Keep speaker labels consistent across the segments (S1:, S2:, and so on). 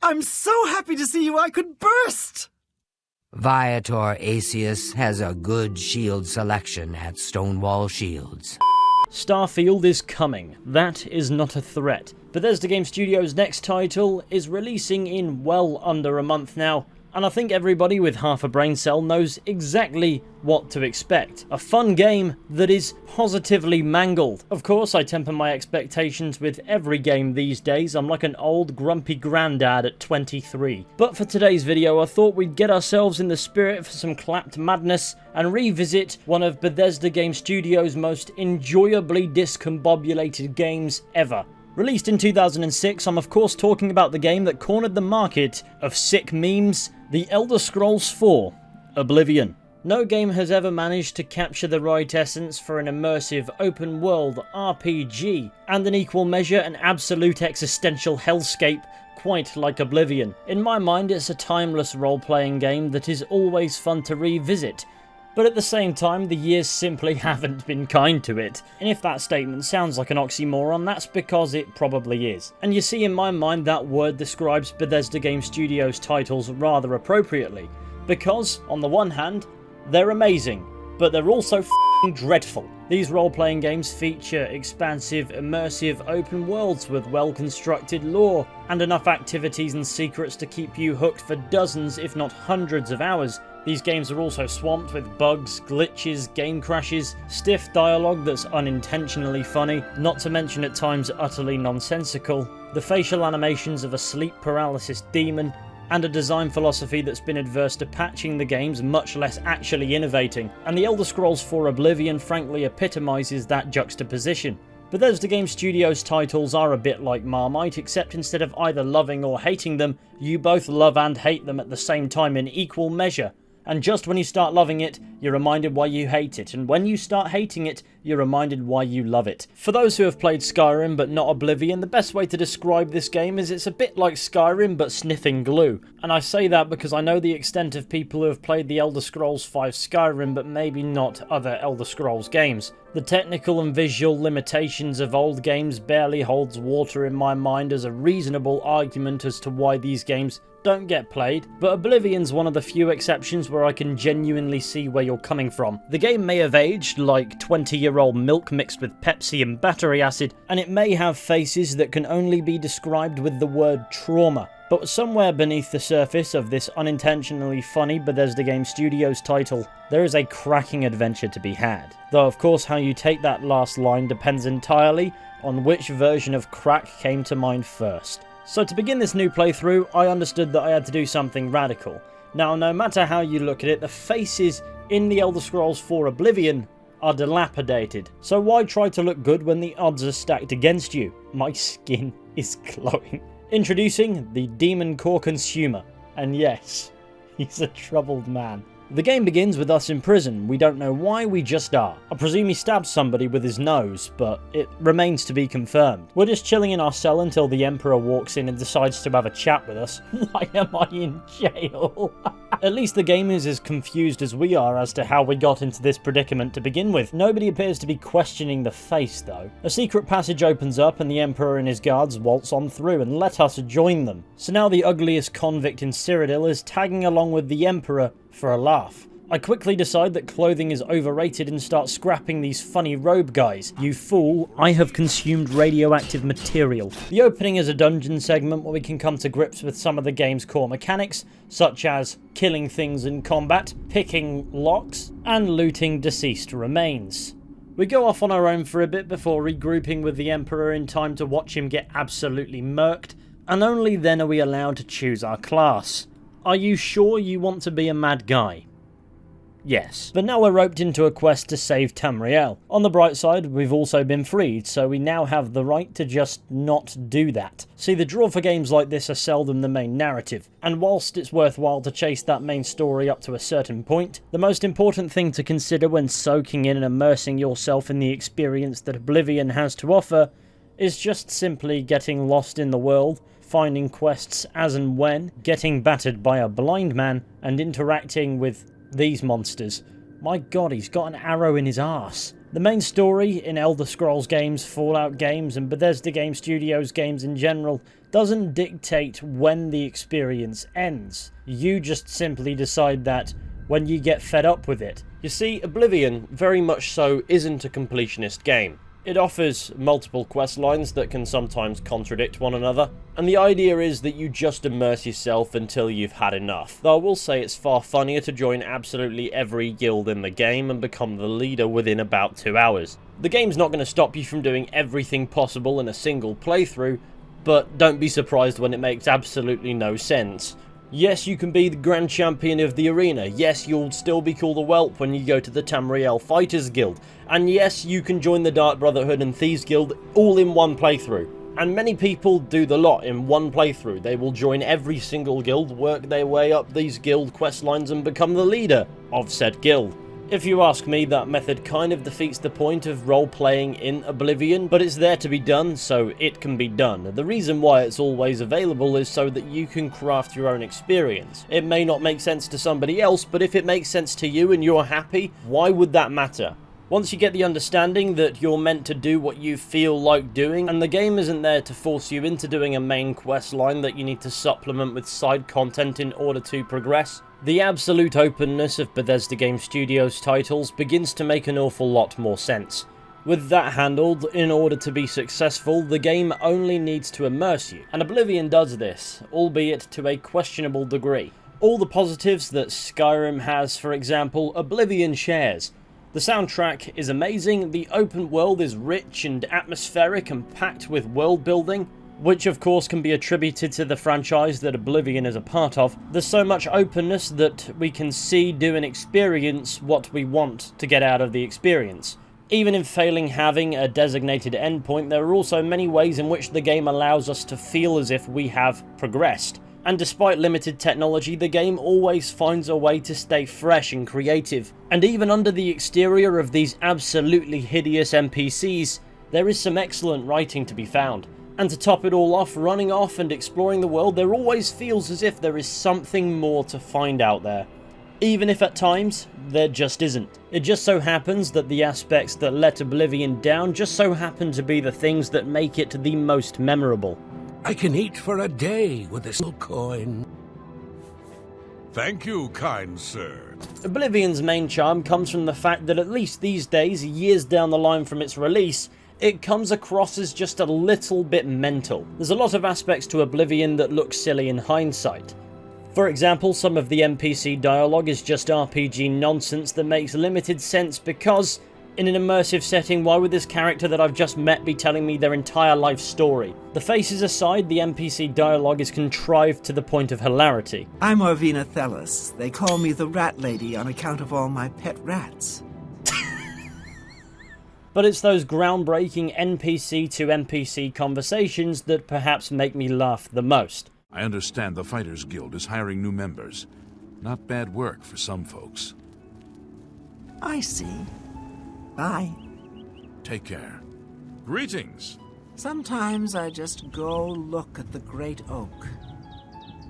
S1: I'm so happy to see you I could burst!
S2: Viator Asius has a good shield selection at Stonewall Shields.
S3: Starfield is coming. That is not a threat. Bethesda Game Studios' next title is releasing in well under a month now, and I think everybody with half a brain cell knows exactly what to expect. A fun game that is positively mangled. Of course, I temper my expectations with every game these days. I'm like an old grumpy granddad at 23. But for today's video, I thought we'd get ourselves in the spirit for some clapped madness and revisit one of Bethesda Game Studios' most enjoyably discombobulated games ever. Released in 2006, I'm of course talking about the game that cornered the market of sick memes, The Elder Scrolls IV: Oblivion. No game has ever managed to capture the right essence for an immersive open-world RPG, and in equal measure an absolute existential hellscape quite like Oblivion. In my mind, it's a timeless role-playing game that is always fun to revisit, but at the same time, the years simply haven't been kind to it. And if that statement sounds like an oxymoron, that's because it probably is. And you see, in my mind, that word describes Bethesda Game Studios' titles rather appropriately. Because, on the one hand, they're amazing, but they're also f***ing dreadful. These role-playing games feature expansive, immersive open worlds with well-constructed lore, and enough activities and secrets to keep you hooked for dozens, if not hundreds of hours. These games are also swamped with bugs, glitches, game crashes, stiff dialogue that's unintentionally funny, not to mention at times utterly nonsensical, the facial animations of a sleep paralysis demon, and a design philosophy that's been adverse to patching the games, much less actually innovating. And The Elder Scrolls IV: Oblivion frankly epitomises that juxtaposition. Bethesda Game Studios titles are a bit like Marmite, except instead of either loving or hating them, you both love and hate them at the same time in equal measure. And just when you start loving it, you're reminded why you hate it, and when you start hating it, you're reminded why you love it. For those who have played Skyrim but not Oblivion, the best way to describe this game is it's a bit like Skyrim but sniffing glue. And I say that because I know the extent of people who have played the Elder Scrolls V Skyrim but maybe not other Elder Scrolls games. The technical and visual limitations of old games barely holds water in my mind as a reasonable argument as to why these games don't get played, but Oblivion's one of the few exceptions where I can genuinely see where you're coming from. The game may have aged like 20-year-old milk mixed with Pepsi and battery acid, and it may have faces that can only be described with the word trauma. But somewhere beneath the surface of this unintentionally funny Bethesda Game Studios title, there is a cracking adventure to be had. Though of course how you take that last line depends entirely on which version of crack came to mind first. So to begin this new playthrough, I understood that I had to do something radical. Now, no matter how you look at it, the faces in The Elder Scrolls IV: Oblivion are dilapidated. So why try to look good when the odds are stacked against you? My skin is glowing. Introducing the Demon Core Consumer. And yes, he's a troubled man. The game begins with us in prison. We don't know why, we just are. I presume he stabbed somebody with his nose, but it remains to be confirmed. We're just chilling in our cell until the Emperor walks in and decides to have a chat with us. Why am I in jail? At least the game is as confused as we are as to how we got into this predicament to begin with. Nobody appears to be questioning the face, though. A secret passage opens up and the Emperor and his guards waltz on through and let us join them. So now the ugliest convict in Cyrodiil is tagging along with the Emperor for a laugh. I quickly decide that clothing is overrated and start scrapping these funny robe guys. You fool, I have consumed radioactive material. The opening is a dungeon segment where we can come to grips with some of the game's core mechanics, such as killing things in combat, picking locks, and looting deceased remains. We go off on our own for a bit before regrouping with the Emperor in time to watch him get absolutely murked, and only then are we allowed to choose our class. Are you sure you want to be a mad guy? Yes. But now we're roped into a quest to save Tamriel. On the bright side, we've also been freed, so we now have the right to just not do that. See, the draw for games like this are seldom the main narrative, and whilst it's worthwhile to chase that main story up to a certain point, the most important thing to consider when soaking in and immersing yourself in the experience that Oblivion has to offer is just simply getting lost in the world, finding quests as and when, getting battered by a blind man, and interacting with these monsters. My god, he's got an arrow in his arse. The main story in Elder Scrolls games, Fallout games, and Bethesda Game Studios games in general doesn't dictate when the experience ends. You just simply decide that when you get fed up with it. You see, Oblivion very much so isn't a completionist game. It offers multiple quest lines that can sometimes contradict one another, and the idea is that you just immerse yourself until you've had enough. Though I will say it's far funnier to join absolutely every guild in the game and become the leader within about 2 hours. The game's not going to stop you from doing everything possible in a single playthrough, but don't be surprised when it makes absolutely no sense. Yes, you can be the Grand Champion of the arena. Yes, you'll still be called a whelp when you go to the Tamriel Fighters Guild. And yes, you can join the Dark Brotherhood and Thieves Guild all in one playthrough. And many people do the lot in one playthrough. They will join every single guild, work their way up these guild quest lines and become the leader of said guild. If you ask me, that method kind of defeats the point of role-playing in Oblivion, but it's there to be done, so it can be done. The reason why it's always available is so that you can craft your own experience. It may not make sense to somebody else, but if it makes sense to you and you're happy, why would that matter? Once you get the understanding that you're meant to do what you feel like doing, and the game isn't there to force you into doing a main quest line that you need to supplement with side content in order to progress, the absolute openness of Bethesda Game Studios titles begins to make an awful lot more sense. With that handled, in order to be successful, the game only needs to immerse you, and Oblivion does this, albeit to a questionable degree. All the positives that Skyrim has, for example, Oblivion shares. The soundtrack is amazing, the open world is rich and atmospheric and packed with world building, which of course can be attributed to the franchise that Oblivion is a part of. There's so much openness that we can see, do and experience what we want to get out of the experience. Even in failing having a designated endpoint, there are also many ways in which the game allows us to feel as if we have progressed. And despite limited technology, the game always finds a way to stay fresh and creative. And even under the exterior of these absolutely hideous NPCs, there is some excellent writing to be found. And to top it all off, running off and exploring the world, there always feels as if there is something more to find out there. Even if at times, there just isn't. It just so happens that the aspects that let Oblivion down just so happen to be the things that make it the most memorable.
S4: I can eat for a day with a single coin.
S5: Thank you, kind sir.
S3: Oblivion's main charm comes from the fact that at least these days, years down the line from its release, it comes across as just a little bit mental. There's a lot of aspects to Oblivion that look silly in hindsight. For example, some of the NPC dialogue is just RPG nonsense that makes limited sense because, in an immersive setting, why would this character that I've just met be telling me their entire life story? The faces aside, the NPC dialogue is contrived to the point of hilarity.
S1: I'm Orvina Thelis. They call me the Rat Lady on account of all my pet rats.
S3: But it's those groundbreaking NPC to NPC conversations that perhaps make me laugh the most.
S5: I understand the Fighters Guild is hiring new members. Not bad work for some folks.
S1: I see. Bye.
S5: Take care. Greetings.
S1: Sometimes I just go look at the great oak.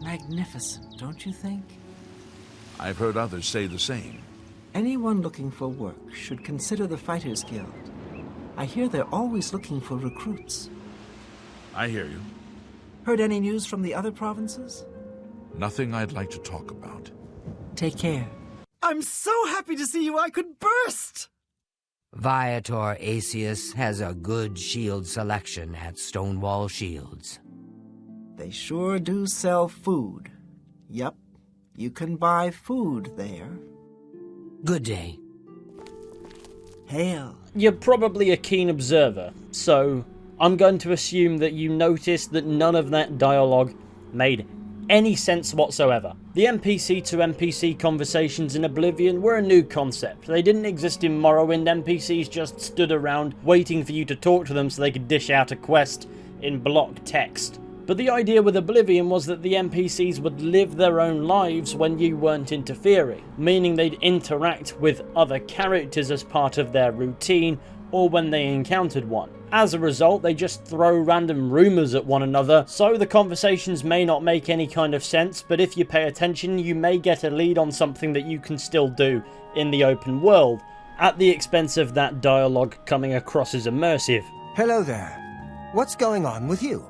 S1: Magnificent, don't you think?
S5: I've heard others say the same.
S1: Anyone looking for work should consider the Fighters Guild. I hear they're always looking for recruits.
S5: I hear you.
S1: Heard any news from the other provinces?
S5: Nothing I'd like to talk about.
S1: Take care. I'm so happy to see you I could burst!
S2: Viator Acius has a good shield selection at Stonewall Shields.
S1: They sure do sell food. Yup, you can buy food there.
S2: Good day.
S1: Hail.
S3: You're probably a keen observer, so I'm going to assume that you noticed that none of that dialogue made any sense whatsoever. The NPC to NPC conversations in Oblivion were a new concept. They didn't exist in Morrowind. NPCs just stood around waiting for you to talk to them so they could dish out a quest in block text. But the idea with Oblivion was that the NPCs would live their own lives when you weren't interfering, meaning they'd interact with other characters as part of their routine or when they encountered one. As a result, they just throw random rumours at one another, so the conversations may not make any kind of sense, but if you pay attention, you may get a lead on something that you can still do in the open world, at the expense of that dialogue coming across as immersive.
S6: Hello there. What's going on with you?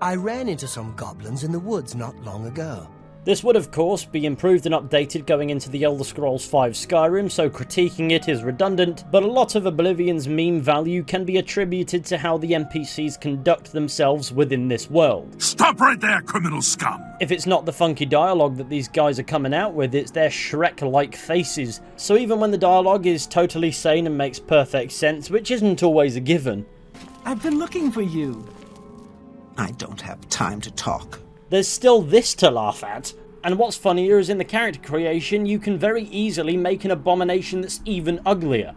S6: I ran into some goblins in the woods not long ago.
S3: This would of course be improved and updated going into the Elder Scrolls V Skyrim, so critiquing it is redundant, but a lot of Oblivion's meme value can be attributed to how the NPCs conduct themselves within this world.
S5: Stop right there, criminal scum!
S3: If it's not the funky dialogue that these guys are coming out with, it's their Shrek-like faces. So even when the dialogue is totally sane and makes perfect sense, which isn't always a given,
S1: I've been looking for you. I don't have time to talk.
S3: there's still this to laugh at. And what's funnier is in the character creation, you can very easily make an abomination that's even uglier.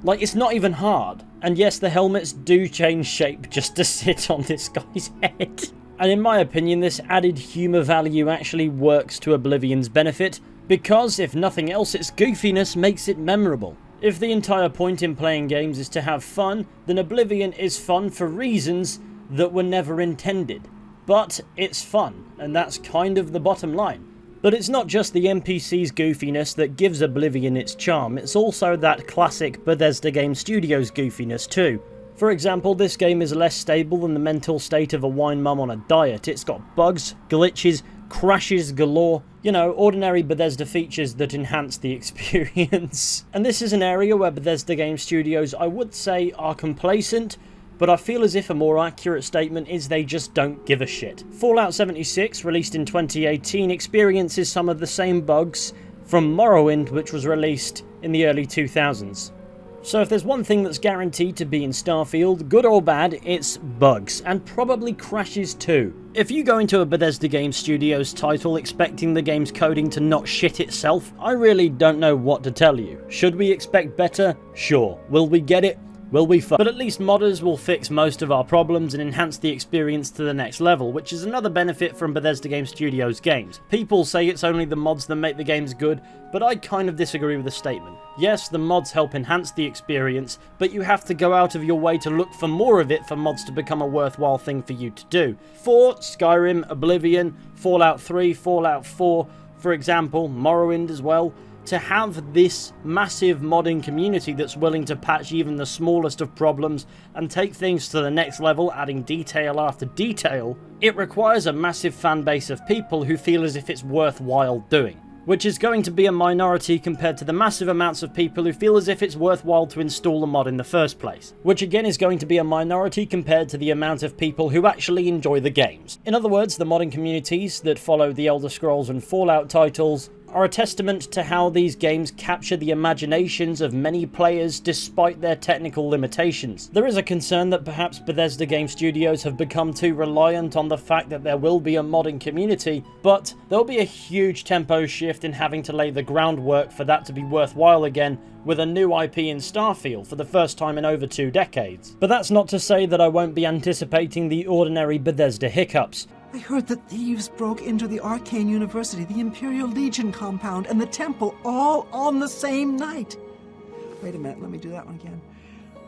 S3: Like, it's not even hard. And yes, the helmets do change shape just to sit on this guy's head. And in my opinion, this added humour value actually works to Oblivion's benefit, because if nothing else, its goofiness makes it memorable. If the entire point in playing games is to have fun, then Oblivion is fun for reasons that were never intended. But it's fun, and that's kind of the bottom line. But it's not just the NPC's goofiness that gives Oblivion its charm, it's also that classic Bethesda Game Studios goofiness too. For example, this game is less stable than the mental state of a wine mum on a diet. It's got bugs, glitches, crashes galore, you know, ordinary Bethesda features that enhance the experience. And this is an area where Bethesda Game Studios, I would say, are complacent, but I feel as if a more accurate statement is they just don't give a shit. Fallout 76, released in 2018, experiences some of the same bugs from Morrowind, which was released in the early 2000s. So if there's one thing that's guaranteed to be in Starfield, good or bad, it's bugs, and probably crashes too. If you go into a Bethesda Game Studios title expecting the game's coding to not shit itself, I really don't know what to tell you. Should we expect better? Sure. Will we get it? Will we fuck? But at least modders will fix most of our problems and enhance the experience to the next level, which is another benefit from Bethesda Game Studios games. People say it's only the mods that make the games good, but I kind of disagree with the statement. Yes, the mods help enhance the experience, but you have to go out of your way to look for more of it for mods to become a worthwhile thing for you to do. For Skyrim, Oblivion, Fallout 3, Fallout 4, for example, Morrowind as well, to have this massive modding community that's willing to patch even the smallest of problems and take things to the next level, adding detail after detail, it requires a massive fan base of people who feel as if it's worthwhile doing. Which is going to be a minority compared to the massive amounts of people who feel as if it's worthwhile to install a mod in the first place. Which again is going to be a minority compared to the amount of people who actually enjoy the games. In other words, the modding communities that follow the Elder Scrolls and Fallout titles are a testament to how these games capture the imaginations of many players despite their technical limitations. There is a concern that perhaps Bethesda Game Studios have become too reliant on the fact that there will be a modding community, but there'll be a huge tempo shift in having to lay the groundwork for that to be worthwhile again with a new IP in Starfield for the first time in over 2 decades. But that's not to say that I won't be anticipating the ordinary Bethesda hiccups.
S1: I heard that thieves broke into the Arcane University, the Imperial Legion compound, and the temple all on the same night. Wait a minute, let me do that one again.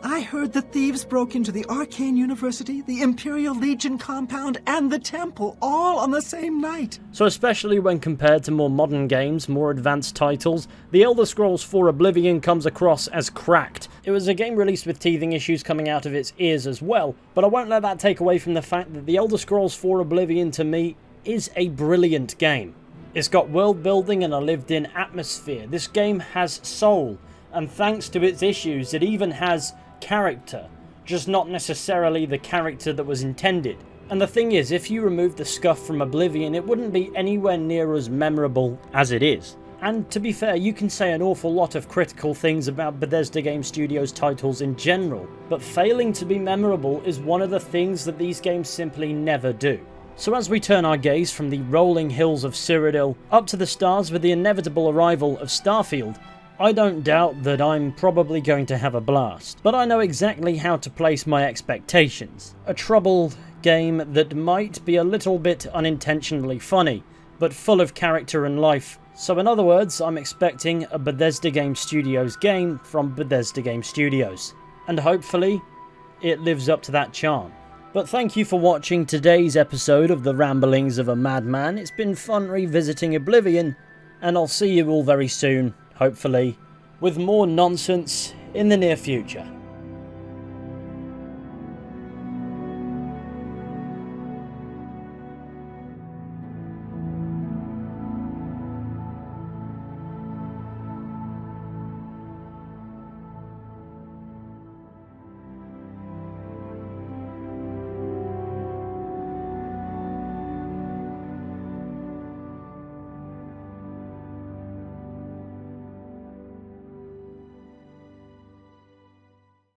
S1: I heard that thieves broke into the Arcane University, the Imperial Legion compound, and the temple all on the same night.
S3: So especially when compared to more modern games, more advanced titles, The Elder Scrolls IV Oblivion comes across as cracked. It was a game released with teething issues coming out of its ears as well, but I won't let that take away from the fact that The Elder Scrolls IV Oblivion to me is a brilliant game. It's got world building and a lived-in atmosphere. This game has soul, and thanks to its issues, it even has character, just not necessarily the character that was intended. And the thing is, if you remove the scuff from Oblivion, it wouldn't be anywhere near as memorable as it is. And to be fair, you can say an awful lot of critical things about Bethesda Game Studios titles in general, but failing to be memorable is one of the things that these games simply never do. So as we turn our gaze from the rolling hills of Cyrodiil up to the stars with the inevitable arrival of Starfield, I don't doubt that I'm probably going to have a blast, but I know exactly how to place my expectations. A troubled game that might be a little bit unintentionally funny, but full of character and life. So in other words, I'm expecting a Bethesda Game Studios game from Bethesda Game Studios. And hopefully, it lives up to that charm. But thank you for watching today's episode of The Ramblings of a Madman. It's been fun revisiting Oblivion, and I'll see you all very soon, hopefully, with more nonsense in the near future.